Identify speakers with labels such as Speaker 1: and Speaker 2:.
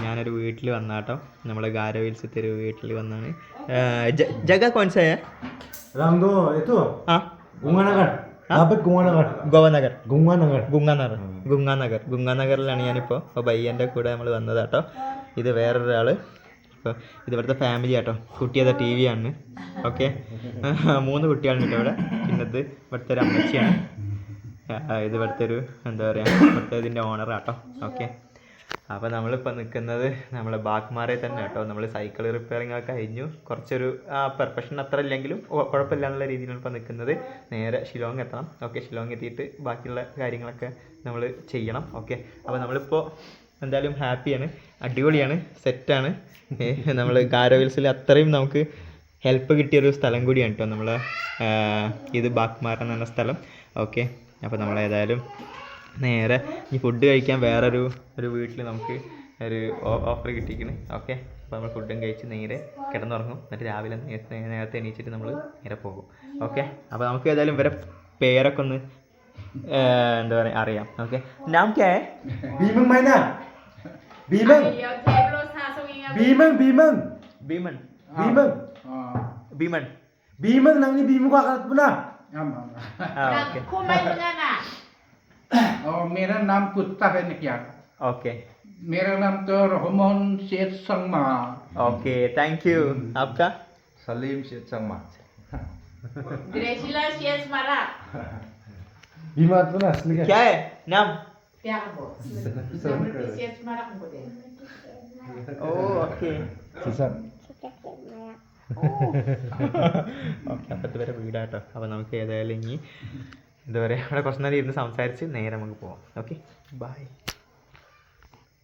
Speaker 1: ഞാനൊരു വീട്ടിൽ വന്നാട്ടോ, നമ്മളെ ഗാരവിൽസത്തെ ഒരു വീട്ടിൽ വന്നാണ്. ജഗ കോൺസായ
Speaker 2: Ramdo itu Gunganagar. Dapat Gunganagar.
Speaker 1: ഗോവനഗർ
Speaker 2: Gunganagar.
Speaker 1: ഗംഗാനഗറിലാണ് ഞാനിപ്പോൾ. അപ്പോൾ ബയ്യൻ്റെ കൂടെ നമ്മൾ വന്നതാട്ടോ. ഇത് വേറൊരാൾ. അപ്പോൾ ഇത് ഇവിടുത്തെ ഫാമിലി ആട്ടോ. കുട്ടിയതാ ടി വി ആണ്. ഓക്കെ, 3 കുട്ടികളുണ്ട് ഇവിടെ. പിന്നെ ഇത് ഇവിടുത്തെ ഒരു അമ്മച്ചിയാണ്. ഇത് ഇവിടുത്തെ ഒരു എന്താ പറയുക, ഇവിടുത്തെ ഇതിൻ്റെ ഓണറാട്ടോ. ഓക്കെ, അപ്പോൾ നമ്മളിപ്പോൾ നിൽക്കുന്നത് നമ്മളെ ബാഗ്മാരെ തന്നെ കേട്ടോ. നമ്മൾ സൈക്കിൾ റിപ്പയറിംഗ് ഒക്കെ കഴിഞ്ഞു. കുറച്ചൊരു പെർഫെക്ഷൻ അത്ര ഇല്ലെങ്കിലും കുഴപ്പമില്ല എന്നുള്ള രീതിയിലാണ് ഇപ്പോൾ നിൽക്കുന്നത്. നേരെ ഷിലോങ് എത്തണം. ഓക്കെ, ഷിലോങ് എത്തിയിട്ട് ബാക്കിയുള്ള കാര്യങ്ങളൊക്കെ നമ്മൾ ചെയ്യണം. ഓക്കെ, അപ്പോൾ നമ്മളിപ്പോൾ എന്തായാലും ഹാപ്പിയാണ്, അടിപൊളിയാണ്, സെറ്റാണ്. നമ്മൾ ഗാരോവിൽസിൽ അത്രയും നമുക്ക് ഹെൽപ്പ് കിട്ടിയൊരു സ്ഥലം കൂടിയാണ് കേട്ടോ നമ്മളെ ഇത് ബാഗ്മാർ എന്ന് പറഞ്ഞ സ്ഥലം. ഓക്കെ, അപ്പോൾ നമ്മളേതായാലും നേരെ ഈ ഫുഡ് കഴിക്കാൻ വേറൊരു വീട്ടിൽ നമുക്ക് ഒരു ഓഫർ കിട്ടിയിരിക്കുന്നു. ഓക്കെ, അപ്പോൾ നമ്മൾ ഫുഡും കഴിച്ച് നേരെ കിടന്നുറങ്ങും. എന്നിട്ട് രാവിലെ നേരത്തെ എണീച്ചിട്ട് നമ്മൾ നേരെ പോകും. ഓക്കെ, അപ്പോൾ നമുക്ക് ഏതായാലും ഇവരെ പേരൊക്കെ ഒന്ന് എന്താ പറയുക അറിയാം. ഓക്കെ, നാം ക്യാ high?
Speaker 2: Bimeng mana? Bimeng. Bimeng.
Speaker 1: ഭീമൻ.
Speaker 2: Bimeng nang ni Bimeng ko akat mo na.
Speaker 1: Okay
Speaker 3: और मेरा नाम कुत्ता है निकिया.
Speaker 1: ओके,
Speaker 3: मेरा नाम तो Rahman Shaikh Sangma.
Speaker 1: Okay, thank you. आपका?
Speaker 2: Salim Syed Sama.
Speaker 4: Gresila Sias Mara.
Speaker 2: Bimat mo na, asli ka.
Speaker 1: क्या है नाम?
Speaker 4: Tiada bos. Sias Mara ko deh.
Speaker 1: Okay
Speaker 2: Sisap.
Speaker 1: Okay, അപ്പോൾ ഇതുവരെ വീടാട്ടോ. അപ്പോൾ നമുക്ക് ഏതായാലും ഇനി എന്താ പറയുക, അവിടെ കുറച്ച് നേരം ഇരുന്ന് സംസാരിച്ച് നേരെ നമുക്ക് പോവാം. Okay, by.